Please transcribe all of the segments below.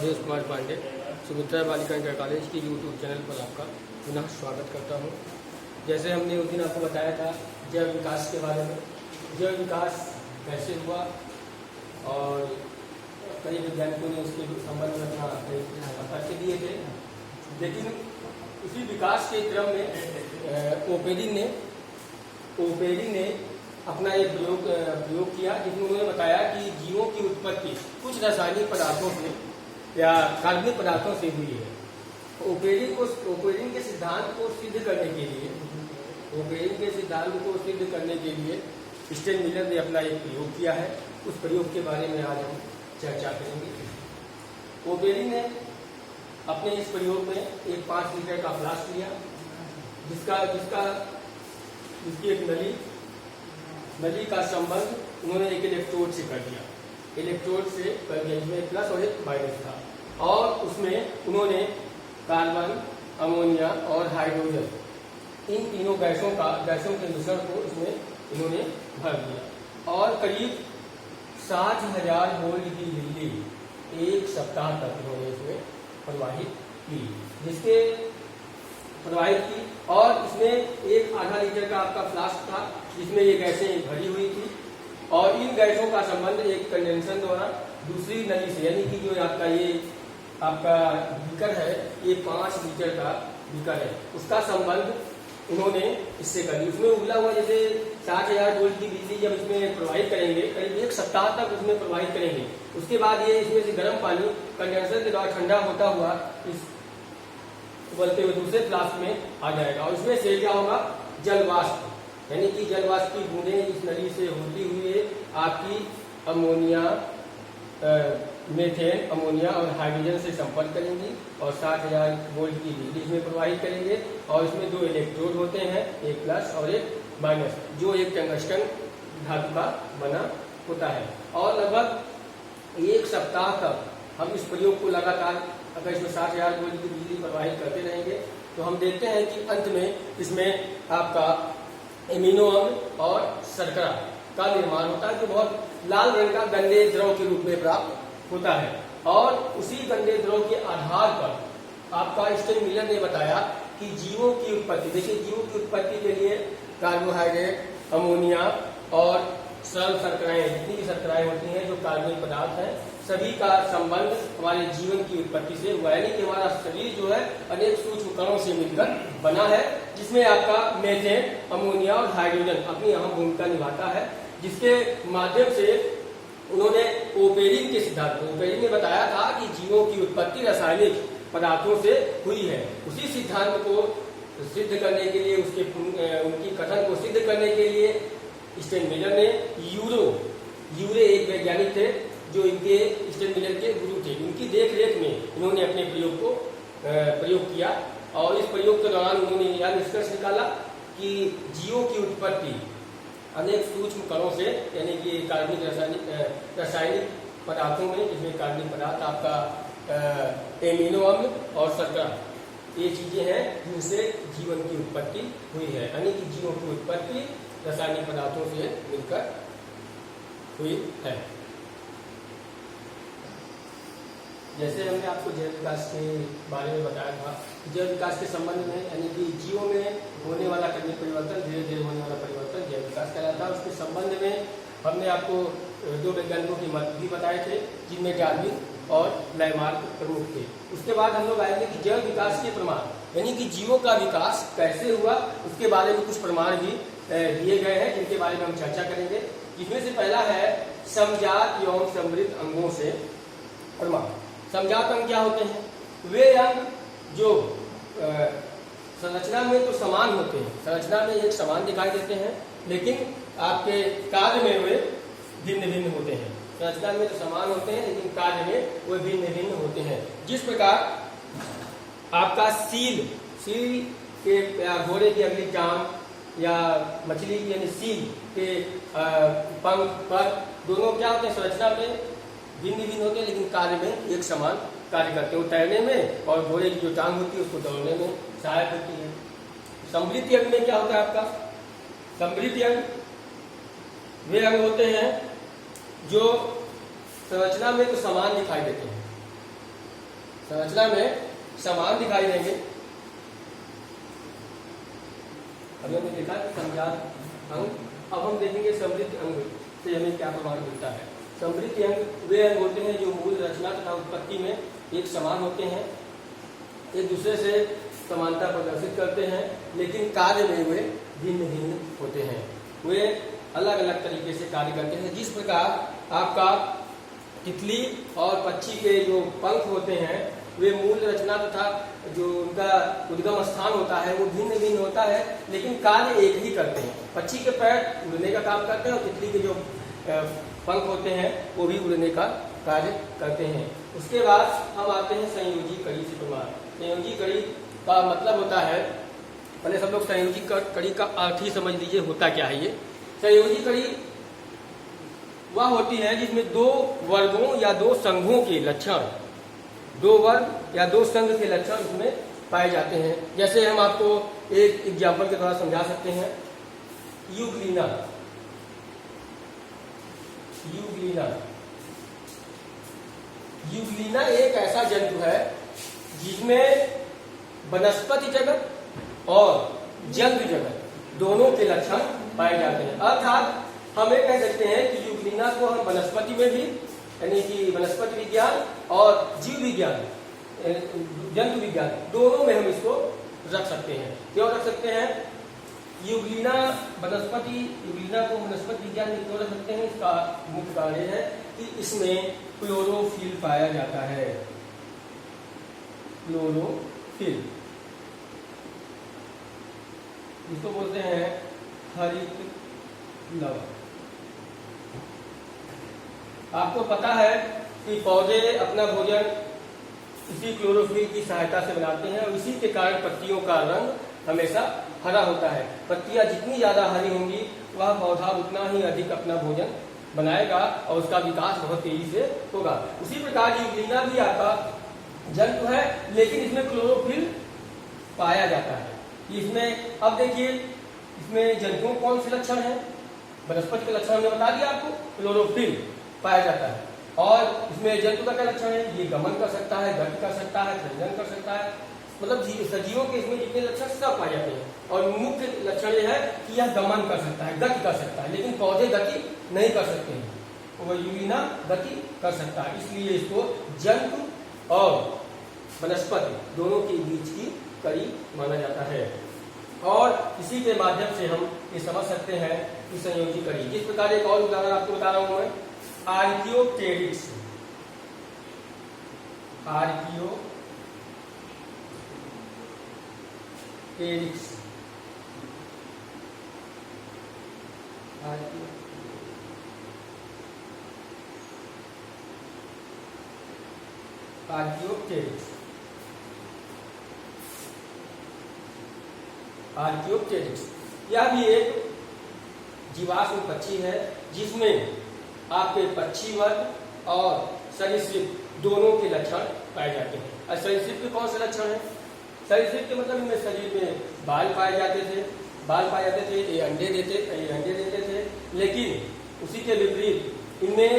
राजेश कुमार पांडे सुमित्रा बालिका inter college के YouTube channel पर आपका पुनः स्वागत करता हूं। जैसे हमने उस दिन आपको बताया था जैव विकास के बारे में, जैव विकास कैसे हुआ और कई वैज्ञानिकों ने उसके संबंध में अपना तथ्य दिए थे। लेकिन उसी विकास के क्रम में ओपेरिन ने अपना एक प्रयोग किया, जिसमें उन्होंने बताया कि जीवों की उत्पत्ति कुछ रासायनिक पदार्थों से या कार्बनिक पदार्थों से हुई है। ओपेरिन के सिद्धांत को सिद्ध करने के लिए स्टेन मिलर ने अपना एक प्रयोग किया है। उस प्रयोग के बारे में आज हम चर्चा करेंगे। ओपेरिन ने अपने इस प्रयोग में एक 5 लीटर का फ्लास्क लिया, जिसकी एक नली का संबंध उन्होंने एक इलेक्ट्रोड से कर दिया। इसमें प्लस और एक माइनस था, और उसमें उन्होंने कार्बन, अमोनिया और हाइड्रोजन, इन तीनों गैसों के मिश्रण को इसमें इन्होंने भर दिया और करीब 60,000 वोल्ट की बिजली एक सप्ताह तक इन्होंने इसमें प्रवाहित की, और इसमें एक आधा लीटर का आपका फ्लास्क था, जिसमें ये गैसें भरी हुई थी, और इन गैसों का संबंध एक कंडेंसर द्वारा दूसरी नली से, यानी कि जो आपका बीकर है, ये 5 लीटर का बीकर है, उसका संबंध उन्होंने इससे कर दिया। उसमें उबला हुआ जैसे 60,000 वोल्ट की बिजली जब इसमें प्रवाहित करेंगे, करीब एक सप्ताह तक उसमें प्रवाहित करेंगे, उसके बाद ये इसमें से गर्म पानी कंडेंसर के द्वारा ठंडा होता हुआ इस उबलते हुए दूसरे फ्लास्क में आ जाएगा, और इसमें से क्या होगा, जलवाष्प, यानी कि जलवाष्प की बूंदें इस नली से होती हुई आपकी मीथेन, अमोनिया और हाइड्रोजन से संपर्क करेंगी और 60,000 वोल्ट की बिजली इसमें प्रवाहित करेंगे। और इसमें 2 इलेक्ट्रोड होते हैं, एक प्लस और एक माइनस, जो एक टंगस्टन धातु का बना होता है। और लगभग एक सप्ताह तक हम इस प्रयोग को लगातार, अगर इसमें 60,000 वोल्ट की बिजली प्रवाहित करते रहेंगे, तो हम देखते हैं कि अंत में इसमें आपका एमिनो अम्ल और शर्करा का निर्माण होता है, जो बहुत लाल रंग का गंदे द्रव के रूप में प्राप्त होता है। और उसी गंदे द्रव के आधार पर आपका स्टेन मिलर ने बताया कि जीवों की उत्पत्ति, देखिए जीवों की उत्पत्ति के लिए कार्बोहाइड्रेट, अमोनिया और सरल शर्कराएं, जितनी भी शर्कराएं होती हैं जो कार्बनिक पदार्थ हैं, सभी का संबंध हमारे जीवन की उत्पत्ति से हुआ। यानी कि हमारा शरीर जो है अनेक सूक्ष्म कणों से मिलकर बना है, जिसमें आपका मीथेन, अमोनिया और हाइड्रोजन अपनी अहम भूमिका निभाता है, जिसके माध्यम से उन्होंने ओपेरिन ने बताया था कि जीवों की उत्पत्ति रासायनिक पदार्थों से हुई है। उसी सिद्धांत को सिद्ध करने के लिए, उनकी कथन को सिद्ध करने के लिए स्टेन मिलर ने यूरे एक वैज्ञानिक थे जो इनके स्टेन मिलर के गुरु थे, उनकी देखरेख में इन्होंने अपने प्रयोग किया। और इस प्रयोग के दौरान उन्होंने यह निष्कर्ष निकाला कि जीवों की उत्पत्ति अनेक सूक्ष्म कणों से, यानी कि कार्बनिक रासायनिक पदार्थों में, जिसमें कार्बनिक पदार्थ आपका एमिनो अम्ल और शर्करा, ये चीजें हैं जिनसे जीवन की उत्पत्ति हुई है। यानी कि जीवों की उत्पत्ति रासायनिक पदार्थों से मिलकर हुई है। जैसे हमने आपको जैव विकास के बारे में बताया था, जैव विकास के संबंध में, यानी कि जीवों में होने वाला कभी परिवर्तन, धीरे धीरे होने वाला परिवर्तन जैव विकास कहलाता है। उसके संबंध में हमने आपको 2 वैज्ञानिकों के मत भी बताए थे, जिनमें डार्विन और लामार्क प्रमुख थे। उसके बाद हम लोग आएंगे कि जैव विकास के प्रमाण, यानी कि जीवों का विकास कैसे हुआ, उसके बारे में कुछ प्रमाण भी दिए गए हैं, जिनके बारे में हम चर्चा करेंगे। जिसमें से पहला है समजात एवं समृद्ध अंगों से प्रमाण। समजात अंग क्या होते हैं? वे अंग जो संरचना में तो समान होते हैं, संरचना में एक समान दिखाई देते हैं, लेकिन आपके कार्य में वे भिन्न भिन्न होते हैं। संरचना में तो समान होते हैं, लेकिन कार्य में वे भिन्न भिन्न होते हैं। जिस प्रकार आपका सील के घोड़े की अगली टांग या मछली की यानी सील के पंख पर, दोनों क्या होते हैं, संरचना में भिन्न भिन्न होते हैं, लेकिन कार्य में एक समान कार्य करते हैं। वो तैरने में, और घोड़े की जो टांग होती है उसको दौड़ने में सहायक होती है। समृद्धि अंग में क्या होता है आपका? समृद्धि अंग वे अंग होते हैं जो संरचना में तो समान दिखाई देते हैं, संरचना में समान दिखाई देंगे। अभी हमने देखा कि समजात अंग, अब हम देखेंगे समृद्ध अंग से हमें क्या प्रमाण मिलता है। समृद्ध अंग वे अंग होते हैं जो मूल रचना तथा उत्पत्ति में एक समान होते हैं, एक दूसरे से समानता प्रदर्शित करते हैं, लेकिन कार्य में वे भिन्न भिन्न होते हैं। वे अलग अलग तरीके से कार्य करते हैं। जिस प्रकार आपका तितली और पक्षी के जो पंख होते हैं वे मूल रचना तथा जो उनका उद्गम स्थान होता है वो भिन्न भिन्न होता है, लेकिन कार्य एक ही करते हैं। पक्षी के पैर उड़ने का काम करते हैं और तितली के जो पंख होते हैं वो भी उड़ने का कार्य करते हैं। उसके बाद हम आते हैं संयोजी कड़ी से प्रमाण। संयोजी कड़ी का मतलब होता है, पहले सब लोग संयोजी कड़ी का अर्थ ही समझ लीजिए होता क्या है। ये संयोजी कड़ी वह होती है जिसमें दो वर्गों या दो संघों के लक्षण, दो वर्ग या दो संघ के लक्षण उसमें पाए जाते हैं। जैसे हम आपको एक एग्जाम्पल के द्वारा समझा सकते हैं। यूग्लिना, यूग्लिना, यूग्लिना एक ऐसा जंतु है जिसमें वनस्पति जगत और जंतु जगत दोनों के लक्षण पाए जाते हैं। अर्थात हम ये कह सकते हैं कि यूग्लिना को हम वनस्पति में भी, यानी कि वनस्पति विज्ञान और जीव विज्ञान, जंतु विज्ञान दोनों में हम इसको रख सकते हैं। क्यों रख सकते हैं? यूग्लिना यूग्लिना को वनस्पति विज्ञान में क्यों रख सकते हैं? इसका मुख्य कारण है कि इसमें क्लोरोफिल पाया जाता है। क्लोरोफिल, इसको बोलते हैं हरित लवण। आपको पता है कि पौधे अपना भोजन इसी क्लोरोफिल की सहायता से बनाते हैं और इसी के कारण पत्तियों का रंग हमेशा हरा होता है। पत्तियां जितनी ज्यादा हरी होंगी वह पौधा उतना ही अधिक अपना भोजन बनाएगा और उसका विकास बहुत तेजी से होगा। उसी प्रकार यूग्लिना भी आपका जंतु है, लेकिन इसमें क्लोरोफिल पाया जाता है। इसमें अब देखिए, इसमें जंतुओं कौन से लक्षण है? वनस्पति के लक्षण हमने बता दिया आपको, क्लोरोफिल पाया जाता है। और इसमें जंतु का क्या लक्षण है? ये गमन कर सकता है, गति कर सकता है, प्रजनन कर सकता है, मतलब सजीवों के इसमें जितने लक्षण सब पाए जाते हैं। और मुख्य लक्षण यह है कि यह गमन कर सकता है, गति कर सकता है, लेकिन पौधे गति नहीं कर सकते हैं। वो यूग्लिना गति कर सकता है, इसलिए इसको जंतु और वनस्पति दोनों के बीच की कड़ी माना जाता है। और इसी के माध्यम से हम ये समझ सकते हैं कि संयोजी कड़ी। जिस प्रकार एक और उदाहरण आपको बता रहा हूं मैं, आर्कियोप्टेरिक्स, आर्कियोप्टेरिक्स यह भी एक जीवाश्म पक्षी है जिसमें आपके पक्षी वर्ग और सरीसृप दोनों के लक्षण पाए जाते हैं। और सरीसृप के कौन से लक्षण है? सरीसृप के मतलब इनमें शरीर में बाल पाए जाते थे, ये अंडे देते थे, लेकिन उसी के विपरीत इनमें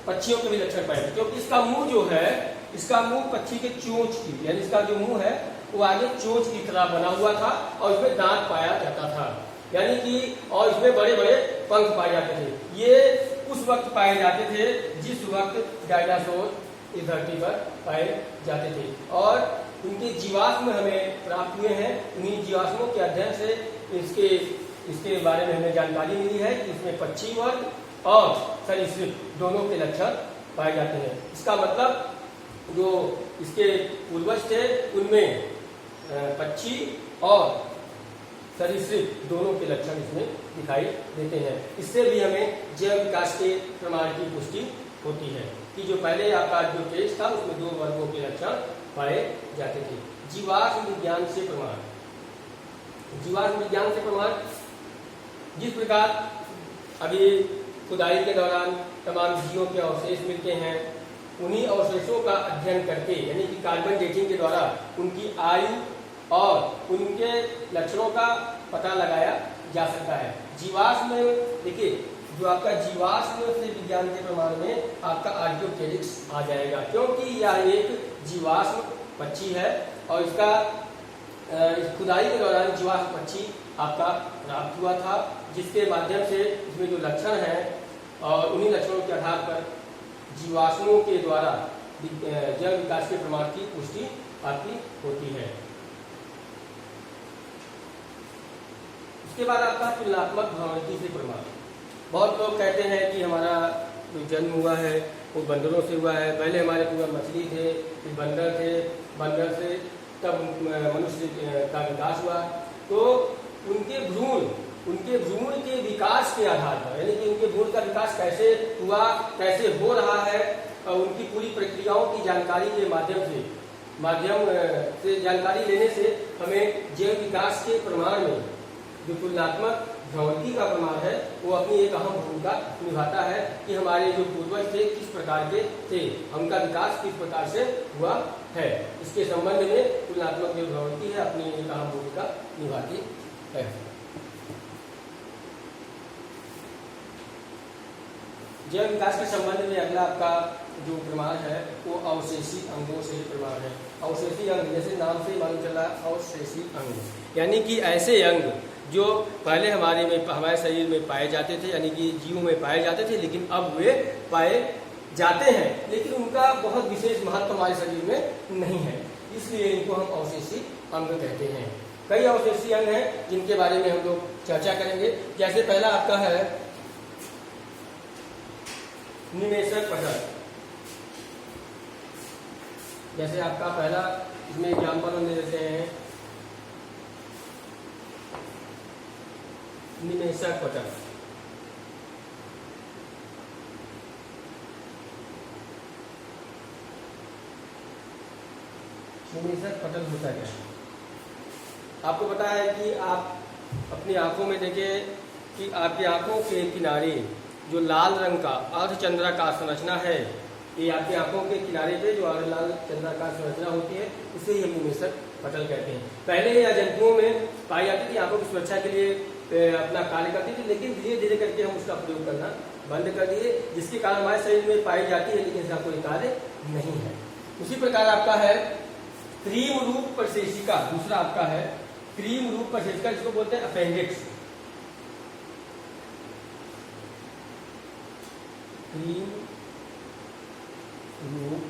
पक्षियों के भी लक्षण पाए जाते, क्योंकि इसका मुंह जो है, इसका मुंह पक्षी के चोंच की, यानी इसका जो मुंह है वो आगे चोंच की तरह बना हुआ था और इसमें दांत पाया जाता था, यानी कि और इसमें बड़े बड़े पंख पाए जाते थे। ये उस वक्त पाए जाते थे जिस वक्त डायनासोर इस धरती पर पाए जाते थे और उनके जीवाश्म हमें प्राप्त हुए हैं। उन्हीं जीवाश्मों के अध्ययन से इसके बारे में हमें जानकारी मिली है कि इसमें पक्षी वर्ग और सरीसृप दोनों के लक्षण पाए जाते हैं। इसका मतलब जो इसके पूर्वज थे उनमें पक्षी और सरीसृप दोनों के लक्षण इसमें दिखाई देते हैं। इससे भी हमें जैव विकास के प्रमाण की पुष्टि होती है कि जो पहले आपका जो टेस्ट था उसमें दो वर्गों के लक्षण पाए जाते थे। जीवाश्म विज्ञान से प्रमाण, जिस प्रकार अभी खुदाई के दौरान तमाम जीवों के अवशेष मिलते हैं, उन्हीं अवशेषों का अध्ययन करके, यानी कि कार्बन डेटिंग के द्वारा उनकी आयु और उनके लक्षणों का पता लगाया जा सकता है। जीवाश्म में देखिए, जो आपका जीवाश्म से विज्ञान के प्रमाण में आपका आर्कियोप्टेरिक्स आ जाएगा, क्योंकि यह एक जीवाश्म पक्षी है और इसका खुदाई के दौरान जीवाश्म पक्षी आपका प्राप्त हुआ था, जिसके माध्यम से इसमें जो लक्षण हैं और उन्हीं लक्षणों के आधार पर जीवाश्मों के द्वारा जैव विकास के प्रमाण की पुष्टि आपकी होती है। उसके बाद आपका तुलनात्मक भ्रमणिकी से प्रमाण। बहुत लोग कहते हैं कि हमारा जो जन्म हुआ है वो बंदरों से हुआ है, पहले हमारे पूर्वज मछली थे, फिर बंदर थे, बंदर से तब मनुष्य का विकास हुआ। तो उनके भ्रूण के विकास के आधार पर, यानी कि उनके भ्रूण का विकास कैसे हुआ, कैसे हो रहा है, और उनकी पूरी प्रक्रियाओं की जानकारी के माध्यम से जानकारी लेने से हमें जैव विकास के प्रमाण में जो तुलनात्मक भ्रमणिकी का प्रमाण है वो अपनी एक अहम भूमिका निभाता है कि हमारे जो पूर्वज थे किस प्रकार के थे, उनका विकास किस प्रकार से हुआ है। इसके संबंध में तुलनात्मक जो भ्रमणिकी है अपनी एक अहम भूमिका निभाती है। जैव विकास के संबंध में अगला आपका जो प्रमाण है वो अवशेषी अंगों से प्रमाण है। अवशेषी अंग, जैसे नाम से मालूम चला, अवशेषी अंग यानी कि ऐसे अंग जो पहले हमारे शरीर में पाए जाते थे, यानी कि जीवों में पाए जाते थे, लेकिन अब वे पाए जाते हैं, लेकिन उनका बहुत विशेष महत्व हमारे शरीर में नहीं है, इसलिए इनको हम अवशेषी अंग कहते हैं। कई अवशेषी अंग हैं जिनके बारे में हम लोग चर्चा करेंगे। जैसे पहला आपका है निमेषक पटल। जैसे आपका पहला इसमें एग्जाम्पल हम ले लेते हैं, निमेषक पटल। निमेषक पटल होता क्या है? आपको पता है कि आप अपनी आंखों में देखें कि आपकी आंखों के किनारे जो लाल रंग का अर्धचंद्राकार संरचना है, ये आपकी आंखों के किनारे पे जो लाल चंद्राकार संरचना होती है उसे ही हम निमेषक पटल कहते हैं। पहले यह जंतुओं में पाई जाती थी, आंखों की सुरक्षा के लिए अपना कार्य करती थी, लेकिन धीरे धीरे करके हम उसका प्रयोग करना बंद कर दिए, जिसके कारण हमारे शरीर में पाई जाती है लेकिन इसका कोई कार्य नहीं है। उसी प्रकार आपका है क्रीम रूप प्रशेषिका। दूसरा आपका है क्रीम रूप प्रशेषिका, जिसको बोलते हैं अपेंडिक्स। क्रीम रूप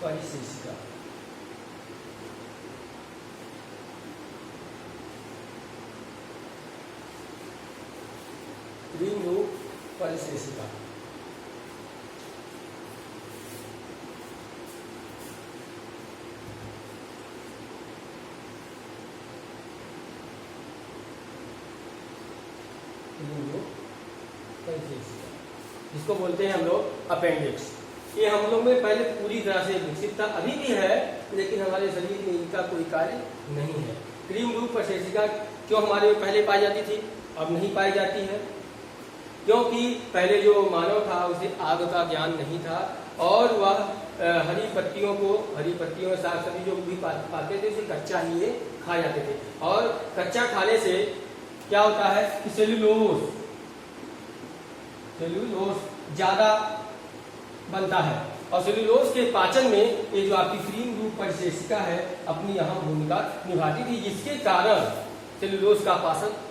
परिशेषिका। क्रीम रूप परिशेषिका जिसको बोलते हैं हम लोग अपेंडिक्स। ये हम लोग में पहले पूरी तरह से विकसित था, अभी भी है, लेकिन हमारे शरीर में इनका कोई कार्य नहीं है। क्रीम रूप प्रशेषिका क्यों हमारे में पहले पाई जाती थी, अब नहीं पाई जाती है? क्योंकि पहले जो मानव था उसे आग का ज्ञान नहीं था और वह हरी पत्तियों साग सब्जी जो भी पाते थे उसे कच्चा ही ये खा जाते थे। और कच्चा खाने से क्या होता है कि सेल्यूलोज ज्यादा बनता है और सेल्यूलोज के पाचन में ये जो आपकी क्रीम रूप परिशेषिका है अपनी अहम भूमिका निभाती थी, जिसके कारण सेल्यूलोज का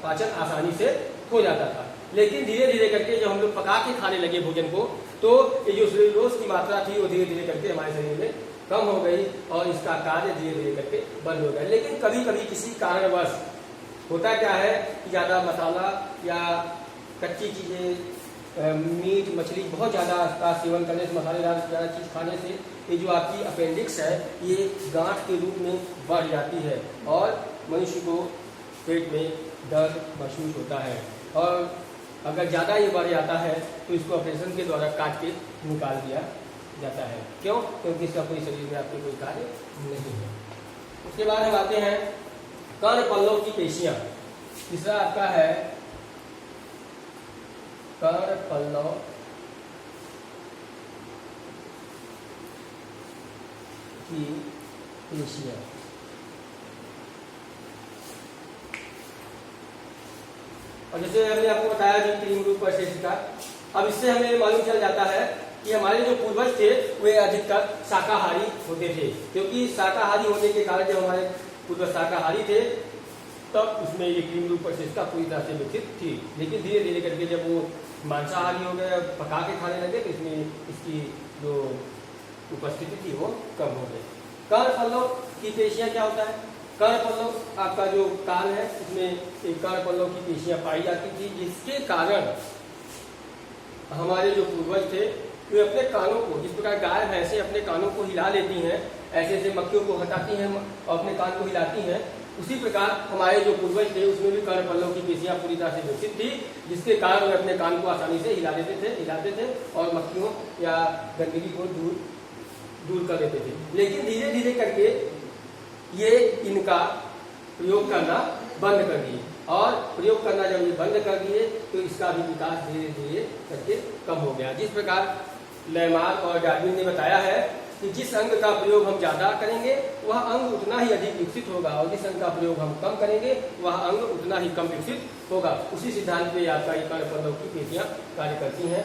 पाचन आसानी से हो जाता था। लेकिन धीरे धीरे करके जब हम लोग पका के खाने लगे भोजन को, तो ये जो सेल्यूलोज की मात्रा थी वो धीरे धीरे करके हमारे शरीर में कम हो गई और इसका कार्य धीरे धीरे करके बंद हो गया। लेकिन कभी कभी किसी कारणवश होता क्या है कि ज़्यादा मसाला या कच्ची चीज़ें, मीट मछली बहुत ज़्यादा का सेवन करने से, मसालेदार ज़्यादा चीज़ खाने से ये जो आपकी अपेंडिक्स है ये गांठ के रूप में बढ़ जाती है और मनुष्य को पेट में दर्द महसूस होता है। और अगर ज़्यादा ये बढ़ जाता है तो इसको ऑपरेशन के द्वारा काट के निकाल दिया जाता है। क्यों? क्योंकि इसका कोई शरीर में आपके कोई कार्य नहीं है। उसके बाद हम आते हैं कर्णपल्लव की पेशियां। तीसरा आपका है कर्णपल्लव की पेशियां। और जैसे हमने आपको बताया कि क्रीम रूप परिशेषिका, अब इससे हमें मालूम चल जाता है कि हमारे जो पूर्वज थे वे अधिकतर शाकाहारी होते थे, क्योंकि शाकाहारी होने के कारण जब हमारे पूर्वज शाकाहारी थे तब उसमें ये क्रीम रूप प्रशिष्टता पूरी तरह से विकसित थी। लेकिन धीरे धीरे करके जब वो मांसाहारी हो गए, पका के खाने लगे, तो इसमें इसकी जो उपस्थिति थी वो कम हो गई। कर्णपल्लव की पेशियां क्या होता है? कर्णपल्लव आपका जो कान है उसमें एक कर्णपल्लव की पेशियां पाई जाती थी, जिसके कारण हमारे जो पूर्वज थे वे अपने कानों को, जिस प्रकार गाय भैंसे अपने कानों को हिला लेती हैं, ऐसे ऐसे मक्खियों को हटाती हैं और अपने कान को हिलाती हैं, उसी प्रकार हमारे जो पूर्वज थे उसमें भी कर्णपल्लव की पेशियां पूरी तरह से विकसित थी, जिसके कारण वे अपने कान को आसानी से हिलाते थे और मक्खियों या गंदगी को दूर कर देते थे। लेकिन धीरे धीरे करके ये इनका प्रयोग करना बंद कर दिए, और प्रयोग करना जब ये बंद कर दिए तो इसका भी विकास धीरे धीरे करके कम हो गया। जिस प्रकार लेमार्क और डार्विन ने बताया है कि जिस अंग का प्रयोग हम ज्यादा करेंगे वह अंग उतना ही अधिक विकसित होगा, और जिस अंग का प्रयोग हम कम करेंगे वह अंग उतना ही कम विकसित होगा। उसी सिद्धांत पे आपका ये कर्णपल्लव की पेशियां कार्य करती हैं।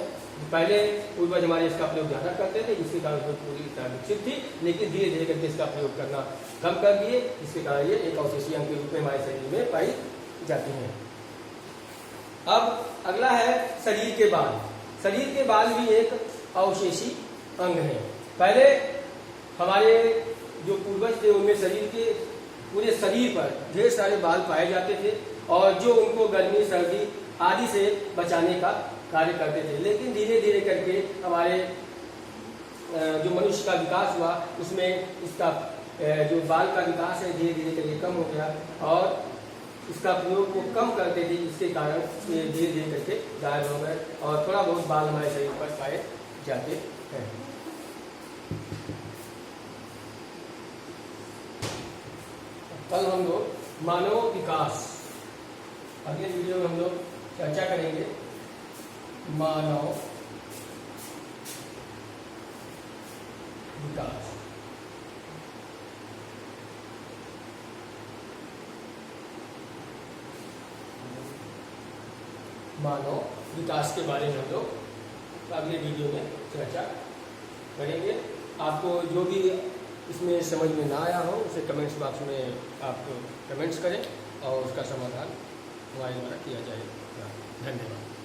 पहले पूर्वज हमारे इसका प्रयोग ज्यादा करते थे, जिसके कारण उसमें पूरी तरह विकसित थी, लेकिन धीरे धीरे करके इसका प्रयोग करना कम कर दिए, जिसके कारण ये एक अवशेषीय अंग के रूप में हमारे शरीर में पाई जाती हैं। अब अगला है शरीर के बाल। शरीर के बाल भी एक अवशेषी अंग है। पहले हमारे जो पूर्वज थे उनमें शरीर के पूरे शरीर पर ढेर सारे बाल पाए जाते थे, और जो उनको गर्मी सर्दी आदि से बचाने का कार्य करते थे। लेकिन धीरे धीरे करके हमारे जो मनुष्य का विकास हुआ उसमें इसका जो बाल का विकास है धीरे धीरे करके कम हो गया, और इसका प्रयोग को कम करते थे, जिसके कारण ये धीरे धीरे करके गायब हो गए और थोड़ा बहुत बाल हमारे शरीर पर पाए जाते हैं। कल हम लोग मानव विकास, अगले वीडियो में हम लोग चर्चा करेंगे मानव विकास। मानव विकास के बारे में हम लोग अगले वीडियो में चर्चा करेंगे। आपको जो भी इसमें समझ में ना आया हो उसे कमेंट्स बॉक्स में आप कमेंट्स करें और उसका समाधान हमारे द्वारा किया जाएगा। धन्यवाद।